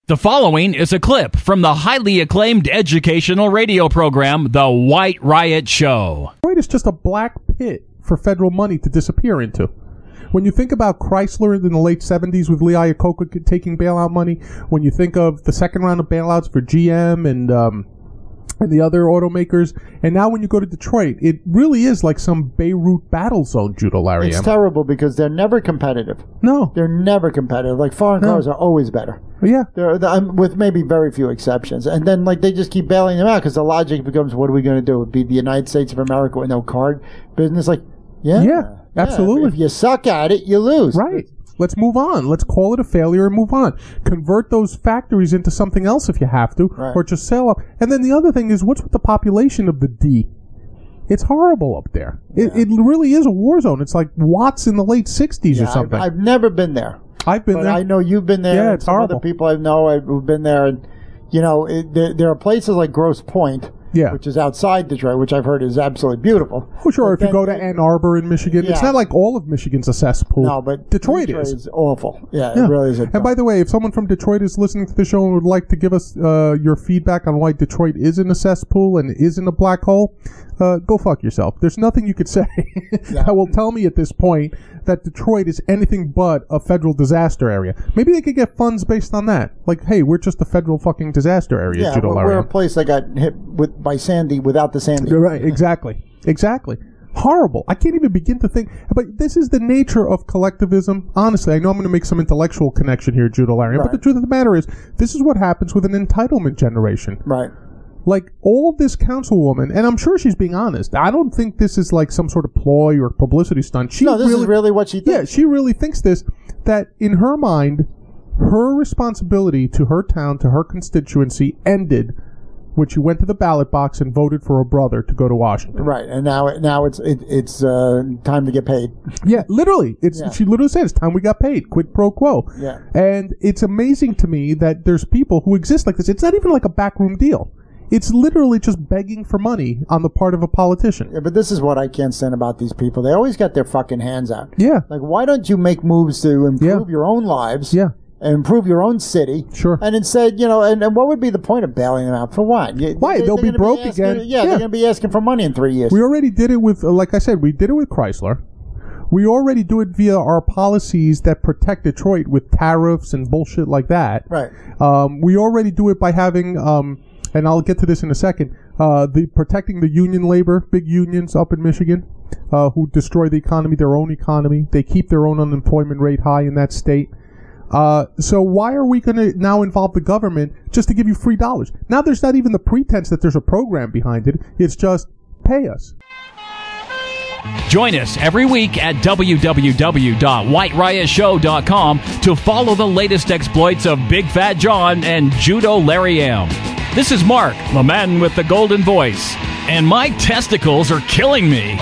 The following is a clip from the highly acclaimed educational radio program, The White Riot Show. Detroit is just a black pit for federal money to disappear into. When you think about Chrysler in the late 70s with Lee Iacocca taking bailout money, when you think of the second round of bailouts for GM and the other automakers, and now when you go to Detroit, it really is like some Beirut battle zone, Judo Larry. It's terrible because they're never competitive. No. They're never competitive. Like, foreign cars are always better. Yeah. With maybe very few exceptions. And then, like, they just keep bailing them out because the logic becomes, what are we going to do? Be the United States of America with no card business? Like, yeah, absolutely. If you suck at it, you lose. Right. Let's move on. Let's call it a failure and move on. Convert those factories into something else if you have to, or just sell up. And then the other thing is, what's with the population of the D? It's horrible up there. Yeah. It really is a war zone. It's like Watts in the late 60s or something. I've never been there. I've been there. I know you've been there. Yeah, it's horrible. Other people I know who've been there. And, you know, there are places like Grosse Pointe, which is outside Detroit, which I've heard is absolutely beautiful. Oh, sure. But if you go to Ann Arbor in Michigan, it's not like all of Michigan's a cesspool. No, but Detroit is awful. Yeah, it really is. And by the way, if someone from Detroit is listening to the show and would like to give us your feedback on why Detroit isn't a cesspool and isn't a black hole, go fuck yourself. There's nothing you could say that will tell me at this point that Detroit is anything but a federal disaster area. Maybe they could get funds based on that. Like, hey, we're just a federal fucking disaster area. Yeah, we're a place that got hit by Sandy without the Sandy. You're right, exactly. Horrible. I can't even begin to think. But this is the nature of collectivism. Honestly, I know I'm going to make some intellectual connection here, Judo Larry, but the truth of the matter is, this is what happens with an entitlement generation. Right. Like, all of this councilwoman, and I'm sure she's being honest, I don't think this is like some sort of ploy or publicity stunt. This is really what she thinks. Yeah, she really thinks this, that in her mind, her responsibility to her town, to her constituency, ended when she went to the ballot box and voted for her brother to go to Washington. Right, and now it's time to get paid. Yeah, literally. She literally said, it's time we got paid. Quid pro quo. Yeah. And it's amazing to me that there's people who exist like this. It's not even like a backroom deal. It's literally just begging for money on the part of a politician. Yeah, but this is what I can't stand about these people. They always got their fucking hands out. Yeah. Like, why don't you make moves to improve your own lives? Yeah. And improve your own city. Sure. And instead, and what would be the point of bailing them out? For what? Why? They'll be broke again. Yeah, they're going to be asking for money in 3 years. We already did it with, like I said, we did it with Chrysler. We already do it via our policies that protect Detroit with tariffs and bullshit like that. Right. We already do it by having, and I'll get to this in a second, protecting the union labor, big unions up in Michigan, who destroy the economy, their own economy. They keep their own unemployment rate high in that state. So why are we going to now involve the government just to give you free dollars? Now there's not even the pretense that there's a program behind it. It's just pay us. Join us every week at www.whiteriotShow.com to follow the latest exploits of Big Fat John and Judo Larry M. This is Mark, the man with the golden voice, and my testicles are killing me.